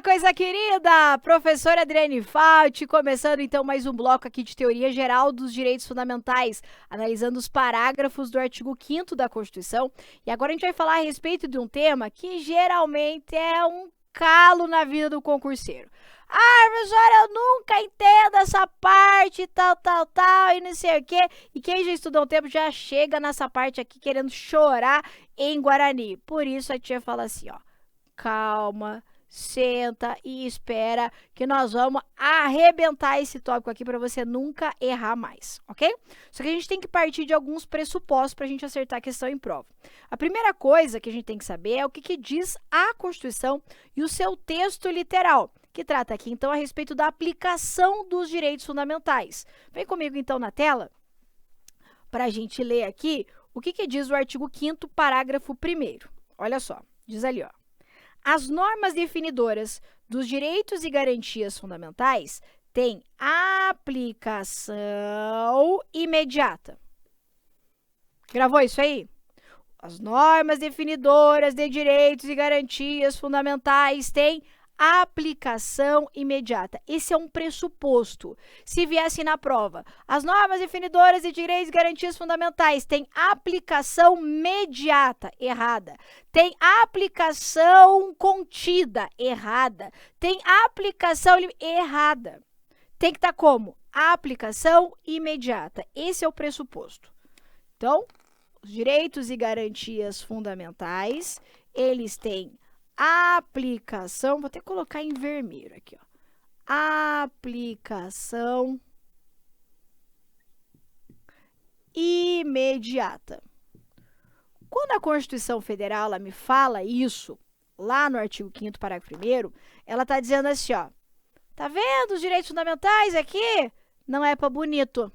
coisa querida! Professora Adriane Fauci, começando então mais um bloco aqui de teoria geral dos direitos fundamentais, analisando os parágrafos do artigo 5º da Constituição. E agora a gente vai falar a respeito de um tema que geralmente é um calo na vida do concurseiro. Ah, professora, eu nunca entendo essa parte, tal, e não sei o quê. E quem já estudou um tempo já chega nessa parte aqui querendo chorar em Guarani. Por isso a tia fala assim, ó, calma, senta e espera que nós vamos arrebentar esse tópico aqui para você nunca errar mais, ok? Só que a gente tem que partir de alguns pressupostos para a gente acertar a questão em prova. A primeira coisa que a gente tem que saber é o que diz a Constituição e o seu texto literal, que trata aqui, então, a respeito da aplicação dos direitos fundamentais. Vem comigo, então, na tela, para a gente ler aqui o que diz o artigo 5º, parágrafo 1º. Olha só, diz ali, ó. As normas definidoras dos direitos e garantias fundamentais têm aplicação imediata. Gravou isso aí? As normas definidoras de direitos e garantias fundamentais têm aplicação imediata. Esse é um pressuposto. Se viesse na prova, as normas definidoras de direitos e garantias fundamentais têm aplicação imediata, errada. Tem aplicação contida, errada. Tem aplicação errada. Tem que estar como? Aplicação imediata. Esse é o pressuposto. Então, os direitos e garantias fundamentais, eles têm aplicação, vou até colocar em vermelho aqui, ó. Aplicação imediata. Quando a Constituição Federal ela me fala isso, lá no artigo 5º, parágrafo 1º, ela está dizendo assim, ó, tá vendo os direitos fundamentais aqui? Não é para bonito,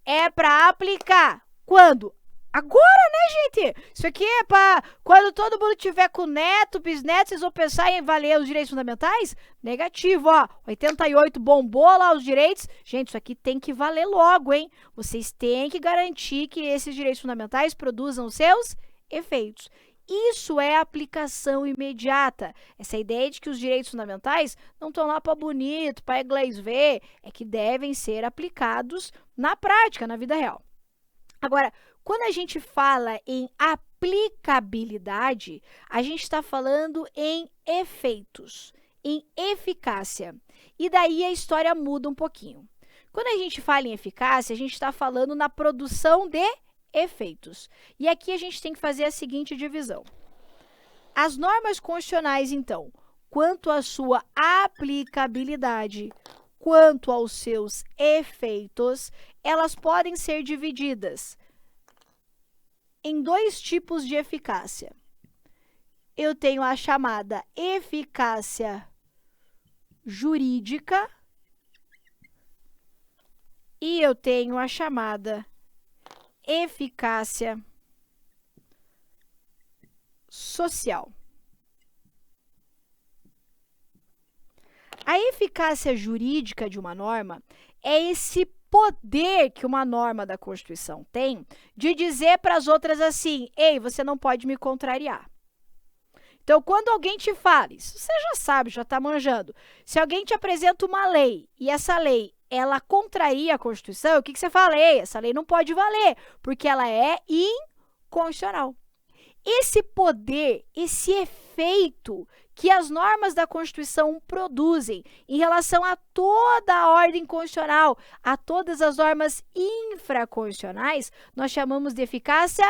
é para aplicar. Quando? Agora, né, gente? Isso aqui é para quando todo mundo tiver com neto, bisneto, vocês vão pensar em valer os direitos fundamentais? Negativo, ó. 88 bombou lá os direitos. Gente, isso aqui tem que valer logo, hein? Vocês têm que garantir que esses direitos fundamentais produzam seus efeitos. Isso é aplicação imediata. Essa ideia de que os direitos fundamentais não estão lá para bonito, para inglês ver, é que devem ser aplicados na prática, na vida real. Agora, quando a gente fala em aplicabilidade, a gente está falando em efeitos, em eficácia. E daí a história muda um pouquinho. Quando a gente fala em eficácia, a gente está falando na produção de efeitos. E aqui a gente tem que fazer a seguinte divisão. As normas constitucionais, então, quanto à sua aplicabilidade, quanto aos seus efeitos, elas podem ser divididas em dois tipos de eficácia. Eu tenho a chamada eficácia jurídica e eu tenho a chamada eficácia social. A eficácia jurídica de uma norma é esse poder que uma norma da Constituição tem de dizer para as outras assim, ei, você não pode me contrariar. Então, quando alguém te fala, isso você já sabe, já está manjando, se alguém te apresenta uma lei e essa lei, ela contraria a Constituição, o que você fala? Ei, essa lei não pode valer, porque ela é inconstitucional. Esse poder, esse efeito que as normas da Constituição produzem em relação a toda a ordem constitucional, a todas as normas infraconstitucionais, nós chamamos de eficácia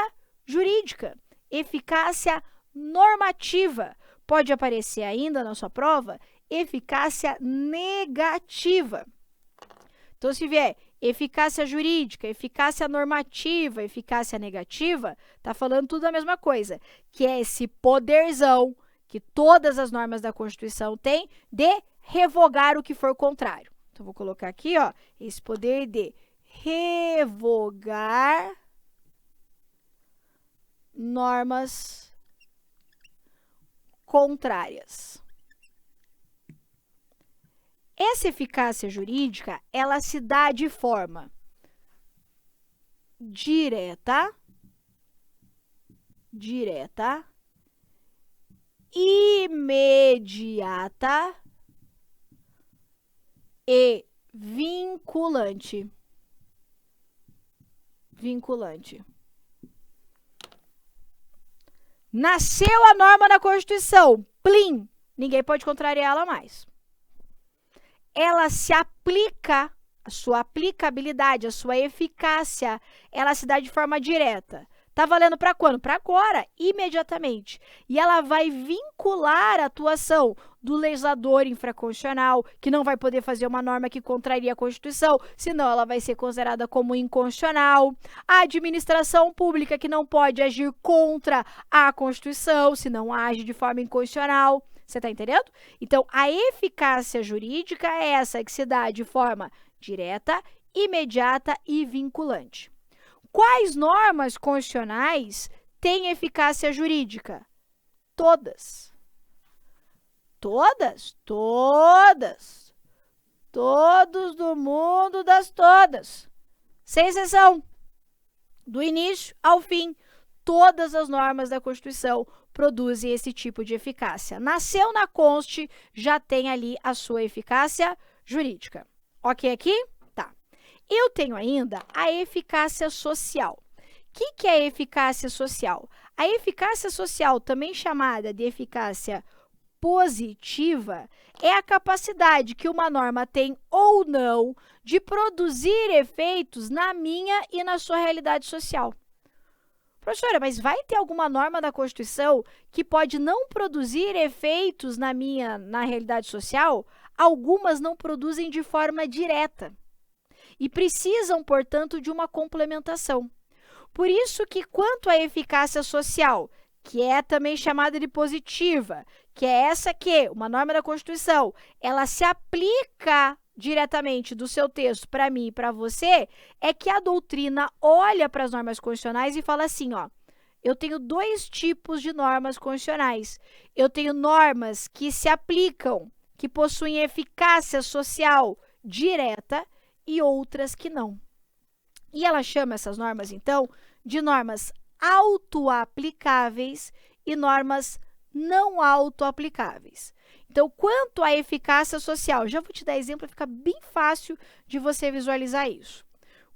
jurídica, eficácia normativa. Pode aparecer ainda na sua prova, eficácia negativa. Então, se vier eficácia jurídica, eficácia normativa, eficácia negativa, está falando tudo a mesma coisa, que é esse poderzão que todas as normas da Constituição têm de revogar o que for contrário. Então, vou colocar aqui, ó, esse poder de revogar normas contrárias. Essa eficácia jurídica, ela se dá de forma direta, imediata e vinculante. Vinculante. Nasceu a norma na Constituição. Plim! Ninguém pode contrariar ela mais. Ela se aplica, a sua aplicabilidade, a sua eficácia, ela se dá de forma direta. Tá valendo para quando? Para agora, imediatamente. E ela vai vincular a atuação do legislador infraconstitucional, que não vai poder fazer uma norma que contraria a Constituição, senão ela vai ser considerada como inconstitucional. A administração pública, que não pode agir contra a Constituição, senão age de forma inconstitucional. Você está entendendo? Então, a eficácia jurídica é essa que se dá de forma direta, imediata e vinculante. Quais normas constitucionais têm eficácia jurídica? Todas. Todas? Todas. Todos do mundo das todas. Sem exceção. Do início ao fim, todas as normas da Constituição produzem esse tipo de eficácia. Nasceu na Conste, já tem ali a sua eficácia jurídica. Ok aqui? Tá. Eu tenho ainda a eficácia social. O que é a eficácia social? A eficácia social, também chamada de eficácia positiva, é a capacidade que uma norma tem ou não de produzir efeitos na minha e na sua realidade social. Professora, mas vai ter alguma norma da Constituição que pode não produzir efeitos na realidade social? Algumas não produzem de forma direta e precisam, portanto, de uma complementação. Por isso que, quanto à eficácia social, que é também chamada de positiva, que é essa que, uma norma da Constituição, ela se aplica diretamente do seu texto para mim e para você, é que a doutrina olha para as normas constitucionais e fala assim, ó, eu tenho dois tipos de normas constitucionais. Eu tenho normas que se aplicam, que possuem eficácia social direta e outras que não. E ela chama essas normas, então, de normas autoaplicáveis e normas não autoaplicáveis. Então, quanto à eficácia social, já vou te dar exemplo, fica bem fácil de você visualizar isso.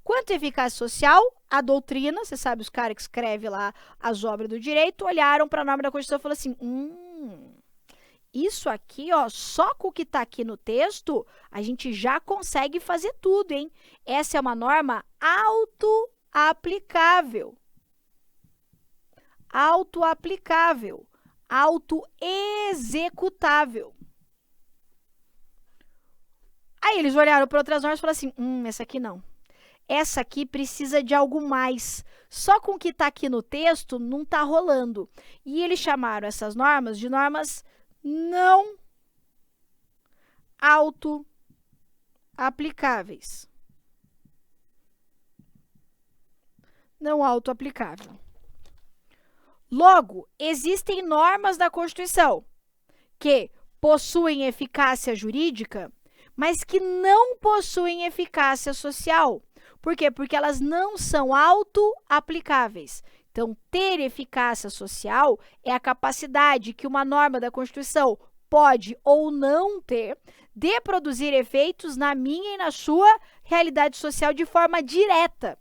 Quanto à eficácia social, a doutrina, você sabe, os caras que escrevem lá as obras do direito, olharam para a norma da Constituição e falaram assim, isso aqui, ó, só com o que está aqui no texto, a gente já consegue fazer tudo, hein? Essa é uma norma autoaplicável. Autoaplicável. Autoexecutável. Aí eles olharam para outras normas e falaram assim, essa aqui não. Essa aqui precisa de algo mais. Só com o que está aqui no texto não está rolando. E eles chamaram essas normas de normas não autoaplicáveis. Não autoaplicável. Logo, existem normas da Constituição que possuem eficácia jurídica, mas que não possuem eficácia social. Por quê? Porque elas não são autoaplicáveis. Então, ter eficácia social é a capacidade que uma norma da Constituição pode ou não ter de produzir efeitos na minha e na sua realidade social de forma direta.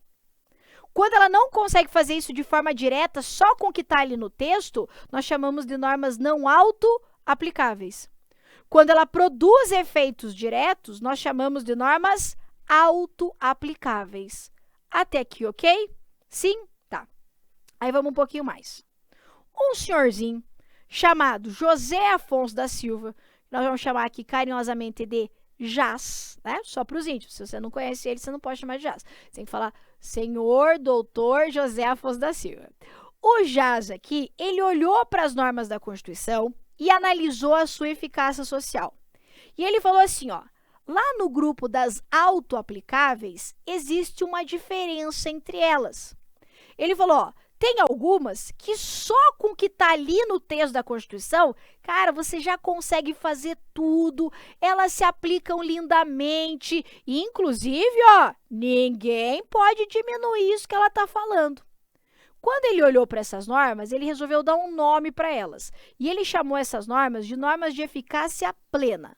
Quando ela não consegue fazer isso de forma direta, só com o que está ali no texto, nós chamamos de normas não autoaplicáveis. Quando ela produz efeitos diretos, nós chamamos de normas autoaplicáveis. Até aqui, ok? Sim? Tá. Aí vamos um pouquinho mais. Um senhorzinho chamado José Afonso da Silva, nós vamos chamar aqui carinhosamente de Jaz, né? Só para os íntimos. Se você não conhece ele, você não pode chamar de Jaz. Você tem que falar senhor doutor José Afonso da Silva. O Jaz aqui, ele olhou para as normas da Constituição e analisou a sua eficácia social. E ele falou assim, ó, lá no grupo das autoaplicáveis, existe uma diferença entre elas. Ele falou, ó, tem algumas que só com o que está ali no texto da Constituição, cara, você já consegue fazer tudo, elas se aplicam lindamente, e inclusive, ó, ninguém pode diminuir isso que ela está falando. Quando ele olhou para essas normas, ele resolveu dar um nome para elas, e ele chamou essas normas de normas de eficácia plena.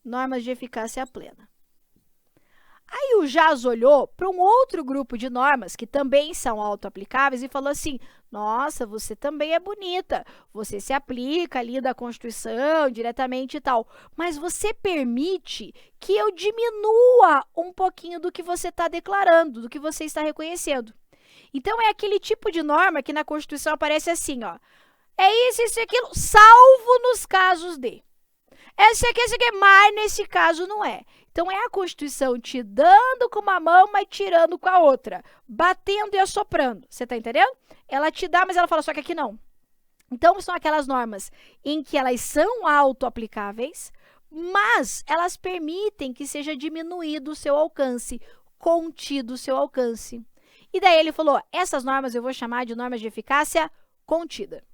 normas de eficácia plena. Aí o Jaz olhou para um outro grupo de normas que também são autoaplicáveis e falou assim, nossa, você também é bonita, você se aplica ali da Constituição diretamente e tal, mas você permite que eu diminua um pouquinho do que você está declarando, do que você está reconhecendo. Então, é aquele tipo de norma que na Constituição aparece assim, ó, é isso e aquilo, salvo nos casos de. Esse aqui, mas nesse caso não é. Então, é a Constituição te dando com uma mão, mas tirando com a outra. Batendo e assoprando. Você está entendendo? Ela te dá, mas ela fala só que aqui não. Então, são aquelas normas em que elas são autoaplicáveis, mas elas permitem que seja diminuído o seu alcance, contido o seu alcance. E daí ele falou, essas normas eu vou chamar de normas de eficácia contida.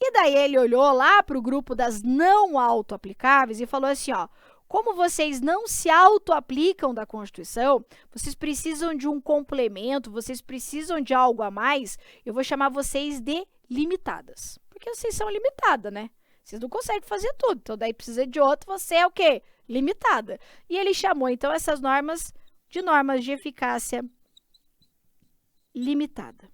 E daí ele olhou lá para o grupo das não autoaplicáveis e falou assim, ó, como vocês não se autoaplicam da Constituição, vocês precisam de um complemento, vocês precisam de algo a mais, eu vou chamar vocês de limitadas. Porque vocês são limitadas, né? Vocês não conseguem fazer tudo, então daí precisa de outro, você é o quê? Limitada. E ele chamou, então, essas normas de normas de eficácia limitada.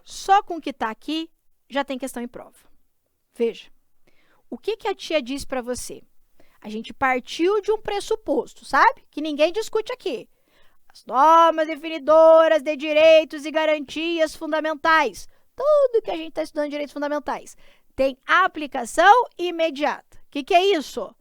Só com o que está aqui, já tem questão em prova. Veja, o que a tia diz para você? A gente partiu de um pressuposto, sabe? Que ninguém discute aqui. As normas definidoras de direitos e garantias fundamentais. Tudo que a gente está estudando de direitos fundamentais. Tem aplicação imediata. O que é isso?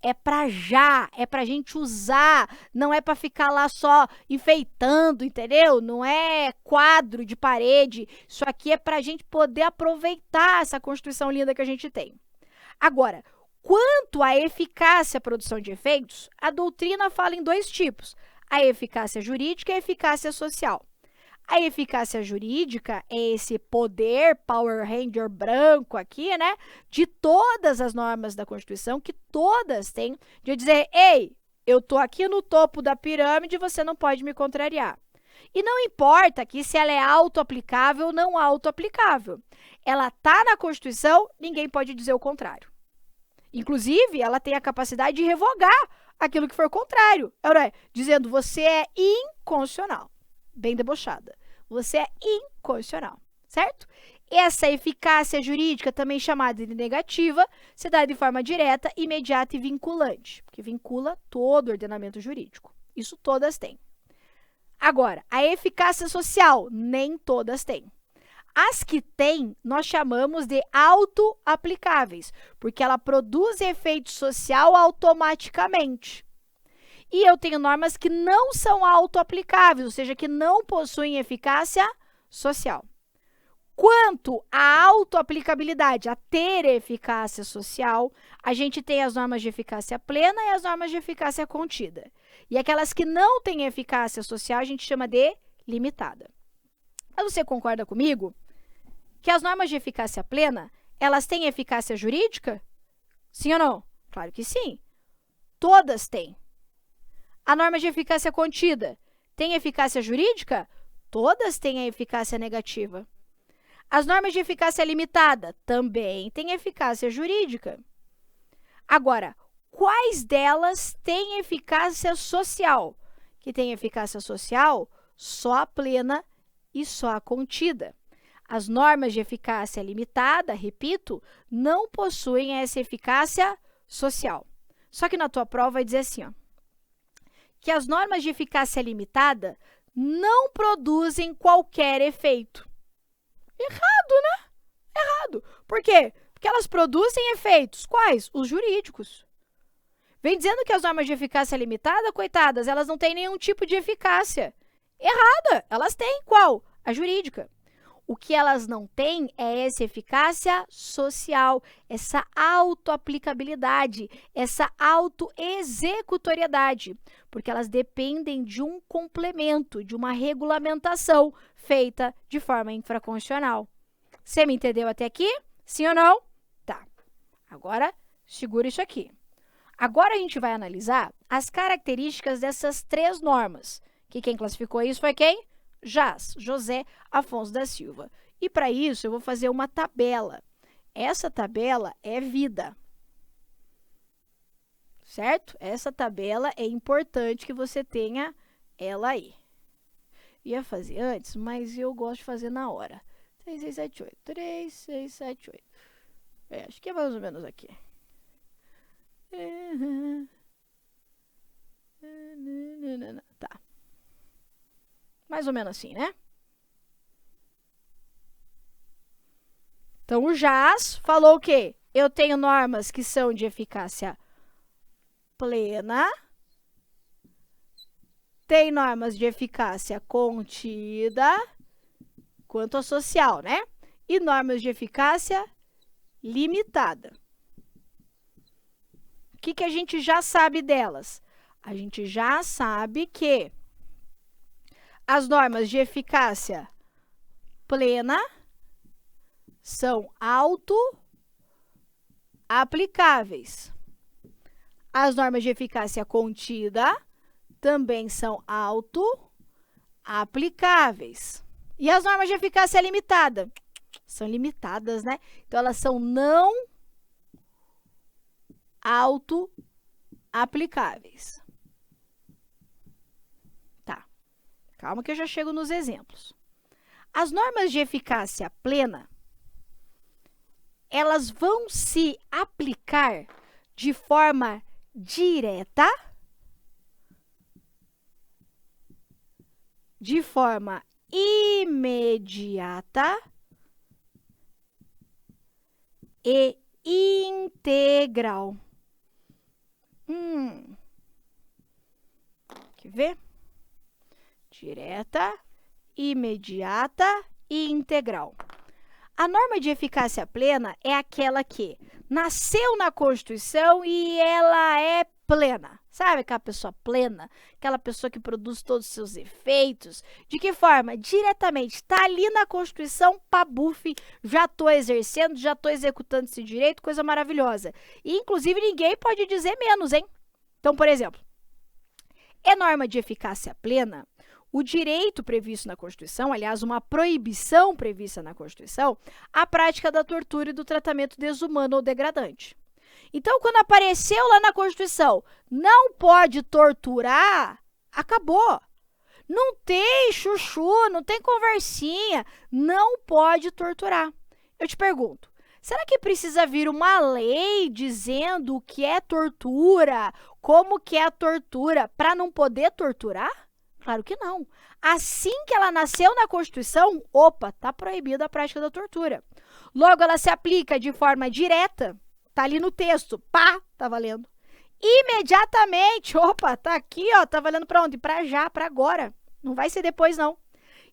É para já, é para a gente usar, não é para ficar lá só enfeitando, entendeu? Não é quadro de parede, isso aqui é para a gente poder aproveitar essa Constituição linda que a gente tem. Agora, quanto à eficácia à produção de efeitos, a doutrina fala em dois tipos, a eficácia jurídica e a eficácia social. A eficácia jurídica é esse poder, Power Ranger branco aqui, né? De todas as normas da Constituição, que todas têm, de dizer, ei, eu tô aqui no topo da pirâmide, você não pode me contrariar. E não importa aqui se ela é autoaplicável ou não autoaplicável. Ela tá na Constituição, ninguém pode dizer o contrário. Inclusive, ela tem a capacidade de revogar aquilo que for contrário, dizendo, você é inconstitucional. Bem debochada. Você é inconstitucional, certo? Essa eficácia jurídica, também chamada de negativa, se dá de forma direta, imediata e vinculante, porque vincula todo o ordenamento jurídico. Isso todas têm. Agora, a eficácia social, nem todas têm. As que têm, nós chamamos de autoaplicáveis, porque ela produz efeito social automaticamente. E eu tenho normas que não são autoaplicáveis, ou seja, que não possuem eficácia social. Quanto à autoaplicabilidade, a ter eficácia social, a gente tem as normas de eficácia plena e as normas de eficácia contida. E aquelas que não têm eficácia social, a gente chama de limitada. Mas você concorda comigo que as normas de eficácia plena, elas têm eficácia jurídica? Sim ou não? Claro que sim. Todas têm. A norma de eficácia contida tem eficácia jurídica? Todas têm a eficácia negativa. As normas de eficácia limitada também têm eficácia jurídica. Agora, quais delas têm eficácia social? Que tem eficácia social só a plena e só a contida. As normas de eficácia limitada, repito, não possuem essa eficácia social. Só que na tua prova vai dizer assim, ó, que as normas de eficácia limitada não produzem qualquer efeito. Errado, né? Errado. Por quê? Porque elas produzem efeitos. Quais? Os jurídicos. Vem dizendo que as normas de eficácia limitada, coitadas, elas não têm nenhum tipo de eficácia. Errada. Elas têm. Qual? A jurídica. O que elas não têm é essa eficácia social, essa autoaplicabilidade, essa autoexecutoriedade, porque elas dependem de um complemento, de uma regulamentação feita de forma infraconstitucional. Você me entendeu até aqui? Sim ou não? Tá. Agora, segura isso aqui. Agora a gente vai analisar as características dessas três normas. Que quem classificou isso foi quem? Jaz, José Afonso da Silva. E para isso, eu vou fazer uma tabela. Essa tabela é vida. Certo? Essa tabela é importante que você tenha ela aí. Ia fazer antes, mas eu gosto de fazer na hora. 3, 6, 7, 8. 3, 6, 7, 8. Acho que é mais ou menos aqui. Tá. Mais ou menos assim, né? Então, o JAS falou o quê? Eu tenho normas que são de eficácia plena. Tem normas de eficácia contida, quanto a social, né? E normas de eficácia limitada. O que a gente já sabe delas? A gente já sabe que as normas de eficácia plena são auto-aplicáveis. As normas de eficácia contida também são auto-aplicáveis. E as normas de eficácia limitada? São limitadas, né? Então, elas são não auto-aplicáveis. Tá. Calma que eu já chego nos exemplos. As normas de eficácia plena, elas vão se aplicar de forma direta, de forma imediata e integral. Quer ver? Direta, imediata e integral. A norma de eficácia plena é aquela que nasceu na Constituição e ela é plena. Sabe aquela pessoa plena? Aquela pessoa que produz todos os seus efeitos. De que forma? Diretamente. Está ali na Constituição, pabuf, já estou exercendo, já estou executando esse direito, coisa maravilhosa. E, inclusive, ninguém pode dizer menos, hein? Então, por exemplo, é norma de eficácia plena o direito previsto na Constituição, aliás, uma proibição prevista na Constituição, a prática da tortura e do tratamento desumano ou degradante. Então, quando apareceu lá na Constituição, não pode torturar, acabou. Não tem chuchu, não tem conversinha, não pode torturar. Eu te pergunto, será que precisa vir uma lei dizendo o que é tortura, como que é a tortura, para não poder torturar? Claro que não. Assim que ela nasceu na Constituição, opa, está proibida a prática da tortura. Logo, ela se aplica de forma direta, está ali no texto, pá, está valendo. Imediatamente, opa, está aqui, ó, está valendo para onde? Para já, para agora. Não vai ser depois, não.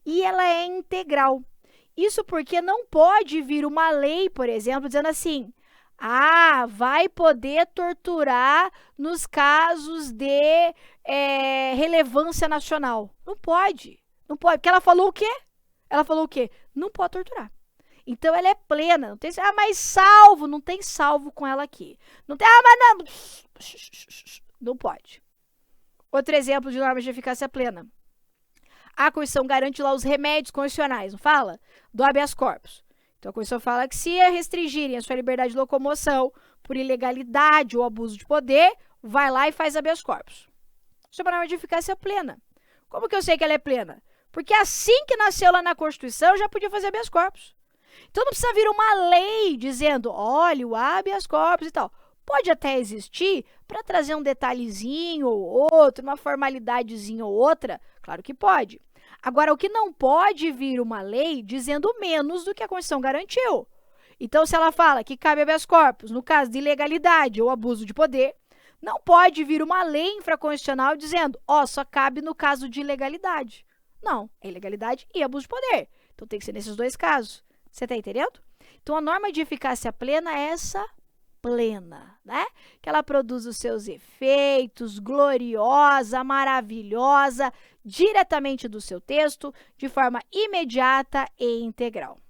E ela é integral. Isso porque não pode vir uma lei, por exemplo, dizendo assim, vai poder torturar nos casos de relevância nacional. Não pode. Não pode. Porque ela falou o quê? Ela falou o quê? Não pode torturar. Então, ela é plena. Não tem, mas salvo. Não tem salvo com ela aqui. Não tem, mas não. Não pode. Outro exemplo de normas de eficácia plena. A Constituição garante lá os remédios constitucionais, não fala? Do habeas corpus. Então, a Constituição fala que se restringirem a sua liberdade de locomoção por ilegalidade ou abuso de poder, vai lá e faz habeas corpus. Isso é uma norma de eficácia plena. Como que eu sei que ela é plena? Porque assim que nasceu lá na Constituição, já podia fazer habeas corpus. Então, não precisa vir uma lei dizendo, olha, o habeas corpus e tal. Pode até existir para trazer um detalhezinho ou outro, uma formalidadezinha ou outra. Claro que pode. Agora, o que não pode vir uma lei dizendo menos do que a Constituição garantiu. Então, se ela fala que cabe habeas corpus no caso de ilegalidade ou abuso de poder, não pode vir uma lei infraconstitucional dizendo, só cabe no caso de ilegalidade. Não, é ilegalidade e abuso de poder. Então, tem que ser nesses dois casos. Você está entendendo? Então, a norma de eficácia plena é essa plena, né? Que ela produz os seus efeitos, gloriosa, maravilhosa, diretamente do seu texto, de forma imediata e integral.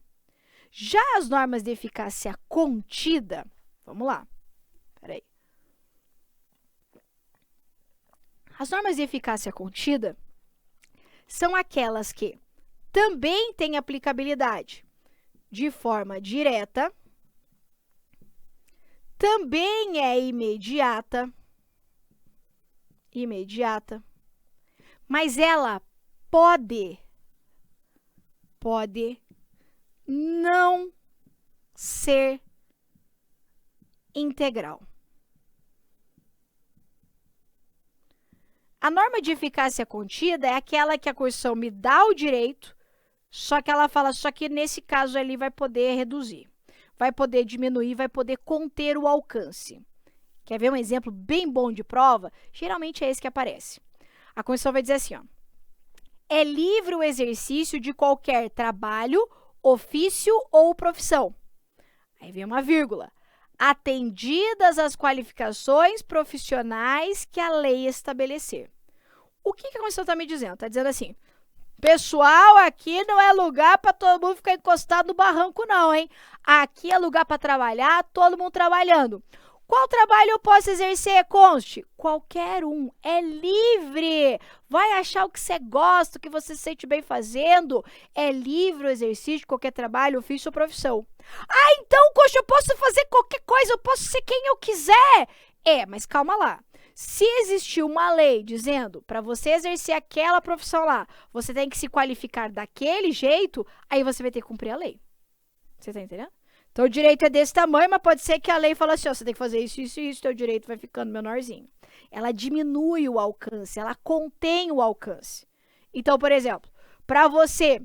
Já as normas de eficácia contida, vamos lá, peraí. As normas de eficácia contida são aquelas que também têm aplicabilidade de forma direta, também é imediata, mas ela pode não ser integral. A norma de eficácia contida é aquela que a Constituição me dá o direito, só que ela fala, só que nesse caso ali vai poder reduzir, vai poder diminuir, vai poder conter o alcance. Quer ver um exemplo bem bom de prova? Geralmente é esse que aparece. A Constituição vai dizer assim, ó, é livre o exercício de qualquer trabalho, ofício ou profissão. Aí vem uma vírgula. Atendidas as qualificações profissionais que a lei estabelecer. O que a Constituição está me dizendo? Está dizendo assim, pessoal, aqui não é lugar para todo mundo ficar encostado no barranco não, hein? Aqui é lugar para trabalhar, todo mundo trabalhando. Qual trabalho eu posso exercer, conste? Qualquer um, é livre. Vai achar o que você gosta, o que você se sente bem fazendo. É livre o exercício de qualquer trabalho, ofício ou profissão. Ah, então, conste, eu posso fazer qualquer coisa, eu posso ser quem eu quiser. Mas calma lá. Se existir uma lei dizendo para você exercer aquela profissão lá, você tem que se qualificar daquele jeito, aí você vai ter que cumprir a lei. Você está entendendo? Então, o direito é desse tamanho, mas pode ser que a lei fale assim, ó, você tem que fazer isso, isso e isso, teu direito vai ficando menorzinho. Ela diminui o alcance, ela contém o alcance. Então, por exemplo, para você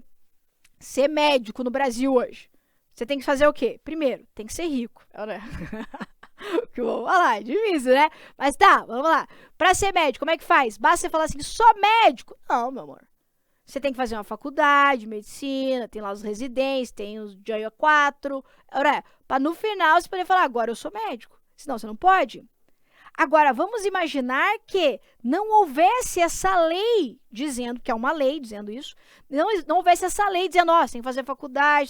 ser médico no Brasil hoje, você tem que fazer o quê? Primeiro, tem que ser rico. Né? Vamos lá, é difícil, né? Mas tá, vamos lá. Para ser médico, como é que faz? Basta você falar assim, sou médico? Não, meu amor. Você tem que fazer uma faculdade de medicina, tem lá os residentes, tem os dia 4, para no final você poder falar, agora eu sou médico. Senão você não pode. Agora, vamos imaginar que não houvesse essa lei dizendo, que é uma lei dizendo isso, não houvesse essa lei dizendo, ó, você tem que fazer faculdade,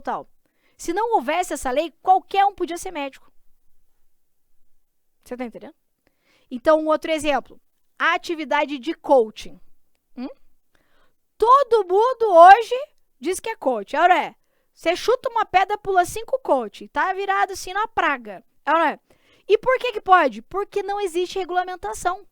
tal. Se não houvesse essa lei, qualquer um podia ser médico. Você está entendendo? Então, um outro exemplo, a atividade de coaching. Todo mundo hoje diz que é coach. Você chuta uma pedra, pula 5 coach. Tá virado assim na praga. E por que pode? Porque não existe regulamentação.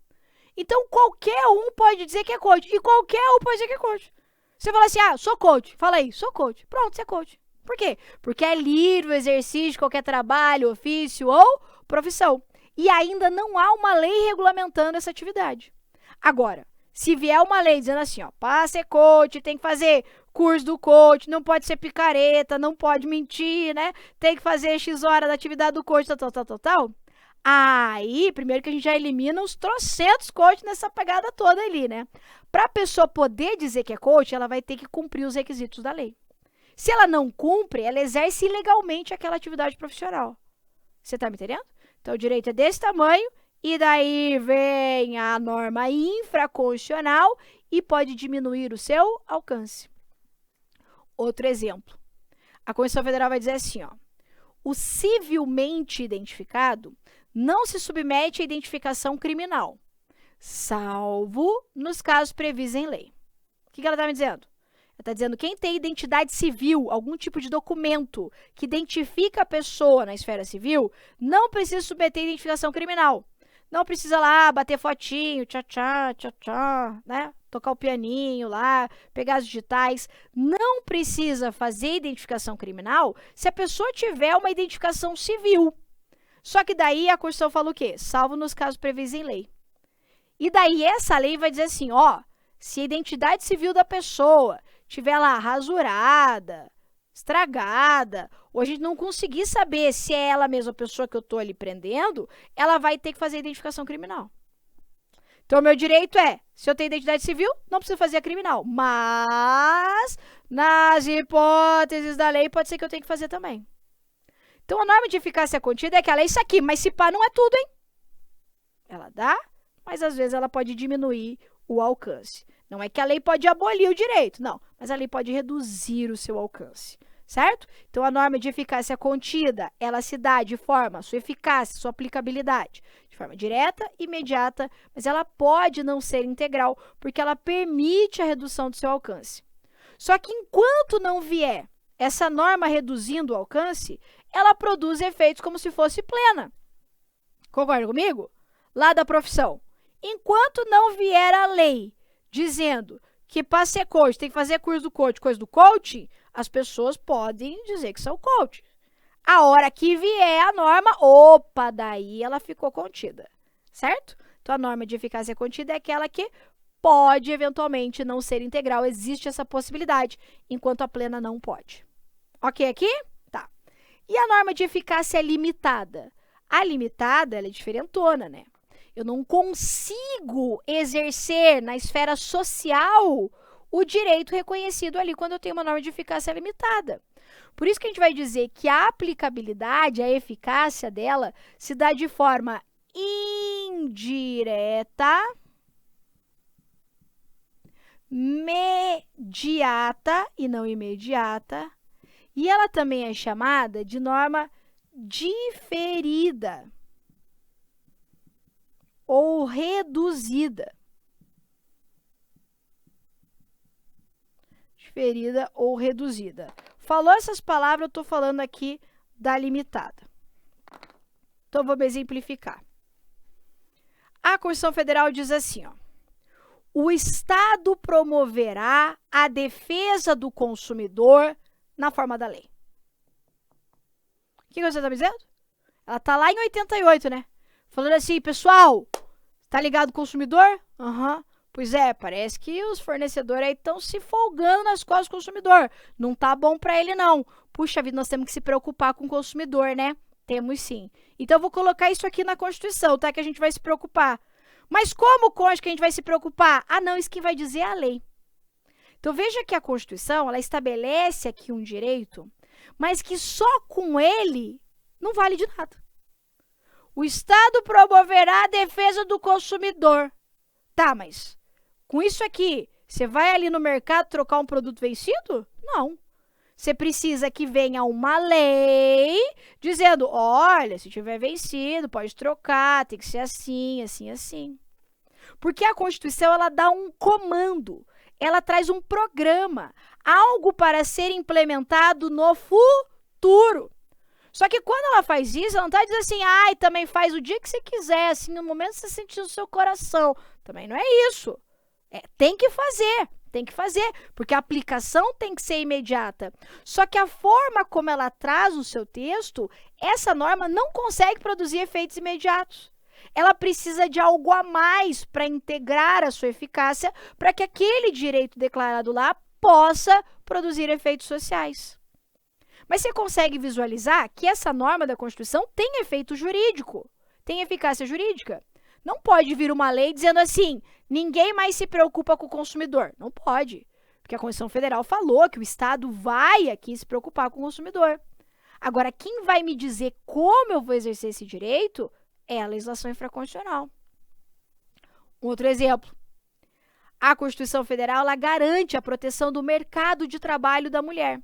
Então, qualquer um pode dizer que é coach. E qualquer um pode dizer que é coach. Você fala assim, sou coach. Fala aí, sou coach. Pronto, você é coach. Por quê? Porque é livre o exercício de qualquer trabalho, ofício ou profissão. E ainda não há uma lei regulamentando essa atividade. Agora, se vier uma lei dizendo assim, ó, para ser coach, tem que fazer curso do coach, não pode ser picareta, não pode mentir, né? Tem que fazer X hora da atividade do coach, tal. Aí, primeiro que a gente já elimina uns trocentos coaches nessa pegada toda ali, né? Para a pessoa poder dizer que é coach, ela vai ter que cumprir os requisitos da lei. Se ela não cumpre, ela exerce ilegalmente aquela atividade profissional. Você tá me entendendo? Então, o direito é desse tamanho, e daí vem a norma infraconstitucional e pode diminuir o seu alcance. Outro exemplo. A Constituição Federal vai dizer assim, ó, o civilmente identificado não se submete à identificação criminal, salvo nos casos previstos em lei. O que ela está me dizendo? Ela está dizendo que quem tem identidade civil, algum tipo de documento que identifica a pessoa na esfera civil, não precisa submeter à identificação criminal. Não precisa lá bater fotinho, tchá, né? Tocar o pianinho lá, pegar as digitais. Não precisa fazer identificação criminal se a pessoa tiver uma identificação civil. Só que daí a Constituição fala o quê? Salvo nos casos previstos em lei. E daí essa lei vai dizer assim, ó, se a identidade civil da pessoa tiver lá rasurada, estragada, ou a gente não conseguir saber se é ela mesma a pessoa que eu estou ali prendendo, ela vai ter que fazer identificação criminal. Então, o meu direito é, se eu tenho identidade civil, não preciso fazer a criminal. Mas, nas hipóteses da lei, pode ser que eu tenha que fazer também. Então, a norma de eficácia contida é que ela é isso aqui, mas se pá, não é tudo, hein? Ela dá, mas às vezes ela pode diminuir o alcance. Não é que a lei pode abolir o direito, não, mas a lei pode reduzir o seu alcance, certo? Então, a norma de eficácia contida, ela se dá de forma, sua eficácia, sua aplicabilidade, de forma direta, imediata, mas ela pode não ser integral, porque ela permite a redução do seu alcance. Só que enquanto não vier essa norma reduzindo o alcance, ela produz efeitos como se fosse plena. Concorda comigo? Lá da profissão. Enquanto não vier a lei dizendo que para ser coach tem que fazer curso do coach, coisa do coaching, as pessoas podem dizer que são coach. A hora que vier a norma, opa, daí ela ficou contida, certo? Então, a norma de eficácia contida é aquela que pode, eventualmente, não ser integral. Existe essa possibilidade, enquanto a plena não pode. Ok aqui? Tá. E a norma de eficácia limitada? A limitada, ela é diferentona, né? Eu não consigo exercer na esfera social o direito reconhecido ali quando eu tenho uma norma de eficácia limitada. Por isso que a gente vai dizer que a aplicabilidade, a eficácia dela, se dá de forma indireta, mediata e não imediata, e ela também é chamada de norma diferida ou reduzida. Diferida ou reduzida. Falou essas palavras, eu estou falando aqui da limitada. Então, vou exemplificar. A Constituição Federal diz assim, ó, o Estado promoverá a defesa do consumidor na forma da lei. O que você está me dizendo? Ela está lá em 88, né? Falando assim, pessoal, tá ligado consumidor? Aham. Pois é, parece que os fornecedores aí estão se folgando nas costas do consumidor. Não tá bom para ele, não. Puxa vida, nós temos que se preocupar com o consumidor, né? Temos sim. Então, eu vou colocar isso aqui na Constituição, tá? Que a gente vai se preocupar. Mas como que a gente vai se preocupar? Ah, não, isso que vai dizer a lei. Então, veja que a Constituição, ela estabelece aqui um direito, mas que só com ele não vale de nada. O Estado promoverá a defesa do consumidor. Tá, mas com isso aqui, você vai ali no mercado trocar um produto vencido? Não. Você precisa que venha uma lei dizendo, olha, se tiver vencido, pode trocar, tem que ser assim, assim, assim. Porque a Constituição, ela dá um comando, ela traz um programa, algo para ser implementado no futuro. Só que quando ela faz isso, ela não está dizendo assim, ai, também faz o dia que você quiser, assim, no momento que você sentir no seu coração. Também não é isso. Tem que fazer, porque a aplicação tem que ser imediata. Só que a forma como ela traz o seu texto, essa norma não consegue produzir efeitos imediatos. Ela precisa de algo a mais para integrar a sua eficácia, para que aquele direito declarado lá possa produzir efeitos sociais. Mas você consegue visualizar que essa norma da Constituição tem efeito jurídico, tem eficácia jurídica. Não pode vir uma lei dizendo assim, ninguém mais se preocupa com o consumidor. Não pode, porque a Constituição Federal falou que o Estado vai aqui se preocupar com o consumidor. Agora, quem vai me dizer como eu vou exercer esse direito é a legislação infraconstitucional. Um outro exemplo. A Constituição Federal, ela garante a proteção do mercado de trabalho da mulher.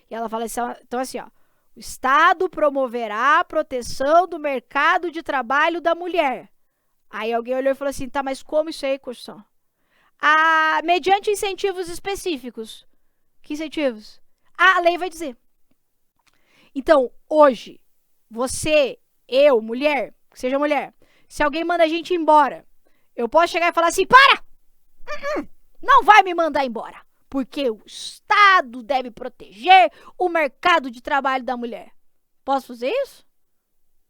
E ela fala assim, então assim, ó, o Estado promoverá a proteção do mercado de trabalho da mulher. Aí alguém olhou e falou assim, tá, mas como isso aí, Constituição? Ah, mediante incentivos específicos. Que incentivos? A lei vai dizer. Então, hoje, você, eu, mulher, que seja mulher, se alguém manda a gente embora, eu posso chegar e falar assim, para! Não vai me mandar embora. Porque o Estado deve proteger o mercado de trabalho da mulher. Posso fazer isso?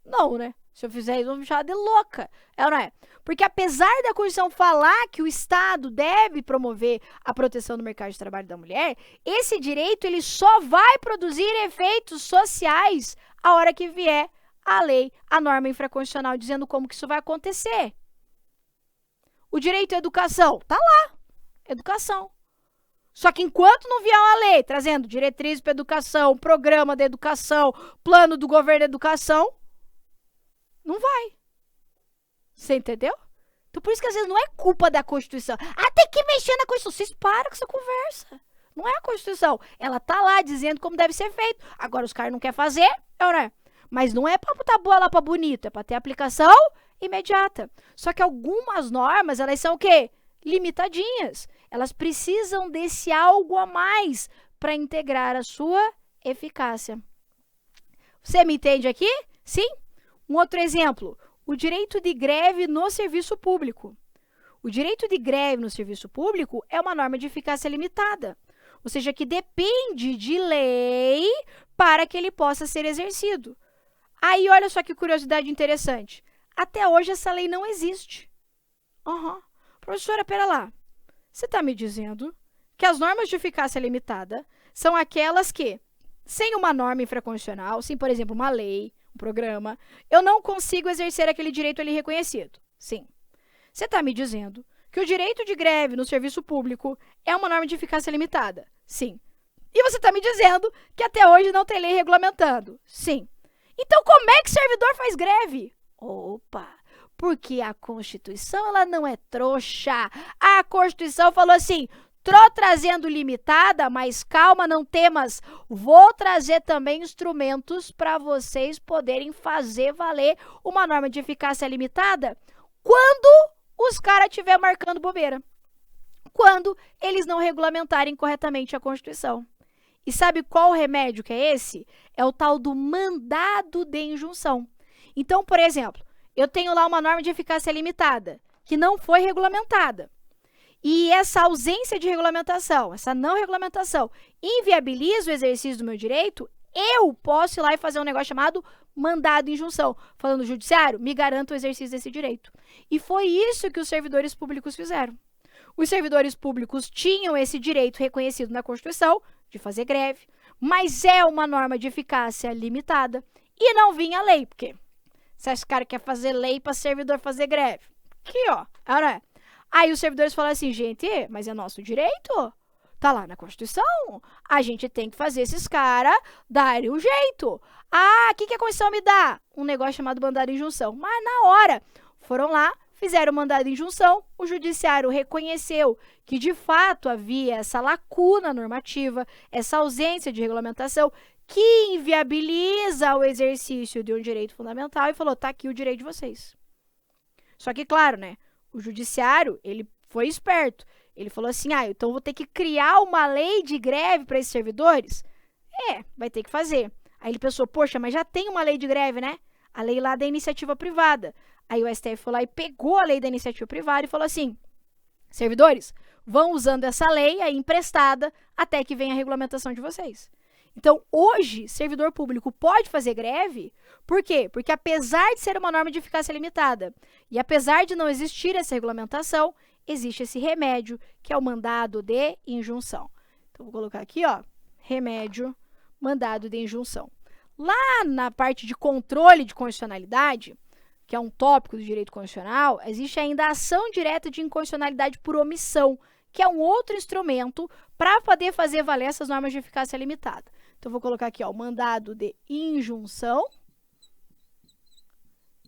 Não, né? Se eu fizer isso, eu vou me chamar de louca. É ou não é? Porque apesar da Constituição falar que o Estado deve promover a proteção do mercado de trabalho da mulher, esse direito ele só vai produzir efeitos sociais a hora que vier a lei, a norma infraconstitucional, dizendo como que isso vai acontecer. O direito à educação, tá lá. Educação. Só que enquanto não vier uma lei trazendo diretrizes para educação, programa de educação, plano do governo de educação, não vai. Você entendeu? Então, por isso que às vezes não é culpa da Constituição. Ah, tem que mexer na Constituição. Vocês param com essa conversa. Não é a Constituição. Ela tá lá dizendo como deve ser feito. Agora, os caras não querem fazer, né? Mas não é para botar boa lá para bonito. É para ter aplicação imediata. Só que algumas normas, elas são o quê? Limitadinhas. Elas precisam desse algo a mais para integrar a sua eficácia. Você me entende aqui? Sim? Um outro exemplo, o direito de greve no serviço público. O direito de greve no serviço público é uma norma de eficácia limitada, ou seja, que depende de lei para que ele possa ser exercido. Aí, olha só que curiosidade interessante. Até hoje, essa lei não existe. Professora, pera lá. Você está me dizendo que as normas de eficácia limitada são aquelas que, sem uma norma infraconstitucional, sem, por exemplo, uma lei, um programa, eu não consigo exercer aquele direito ali reconhecido. Sim. Você está me dizendo que o direito de greve no serviço público é uma norma de eficácia limitada? Sim. E você está me dizendo que até hoje não tem lei regulamentando? Sim. Então, como é que o servidor faz greve? Opa! Porque a Constituição ela não é trouxa. A Constituição falou assim, tô trazendo limitada, mas calma, não temas. Vou trazer também instrumentos para vocês poderem fazer valer uma norma de eficácia limitada quando os caras estiverem marcando bobeira. Quando eles não regulamentarem corretamente a Constituição. E sabe qual o remédio que é esse? É o tal do mandado de injunção. Então, por exemplo, eu tenho lá uma norma de eficácia limitada, que não foi regulamentada. E essa ausência de regulamentação, essa não regulamentação, inviabiliza o exercício do meu direito, eu posso ir lá e fazer um negócio chamado mandado de injunção. Falando no judiciário, me garanto o exercício desse direito. E foi isso que os servidores públicos fizeram. Os servidores públicos tinham esse direito reconhecido na Constituição, de fazer greve, mas é uma norma de eficácia limitada e não vinha lei, porque se esse cara quer fazer lei para servidor fazer greve, aqui ó, não é? Aí os servidores falam assim, gente, mas é nosso direito, tá lá na Constituição, a gente tem que fazer esses caras darem um jeito. Ah, o que a Constituição me dá? Um negócio chamado mandado de injunção, mas na hora foram lá, fizeram o mandado de injunção, o judiciário reconheceu que, de fato, havia essa lacuna normativa, essa ausência de regulamentação que inviabiliza o exercício de um direito fundamental e falou, tá aqui o direito de vocês. Só que, claro, né, o judiciário, ele foi esperto. Ele falou assim, então vou ter que criar uma lei de greve para esses servidores? Vai ter que fazer. Aí ele pensou, poxa, mas já tem uma lei de greve, né? A lei lá da iniciativa privada. Aí o STF foi lá e pegou a lei da iniciativa privada e falou assim, servidores, vão usando essa lei aí emprestada até que venha a regulamentação de vocês. Então, hoje, servidor público pode fazer greve, por quê? Porque apesar de ser uma norma de eficácia limitada e apesar de não existir essa regulamentação, existe esse remédio, que é o mandado de injunção. Então, vou colocar aqui, ó, remédio, mandado de injunção. Lá na parte de controle de constitucionalidade, que é um tópico do direito constitucional, existe ainda a ação direta de inconstitucionalidade por omissão, que é um outro instrumento para poder fazer valer essas normas de eficácia limitada. Então, vou colocar aqui, ó, o mandado de injunção.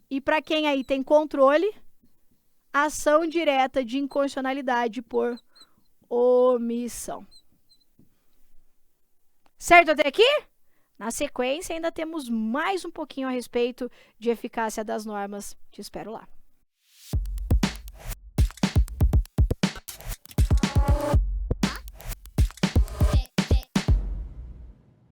E para quem aí tem controle, ação direta de inconstitucionalidade por omissão. Certo até aqui? Na sequência, ainda temos mais um pouquinho a respeito de eficácia das normas. Te espero lá.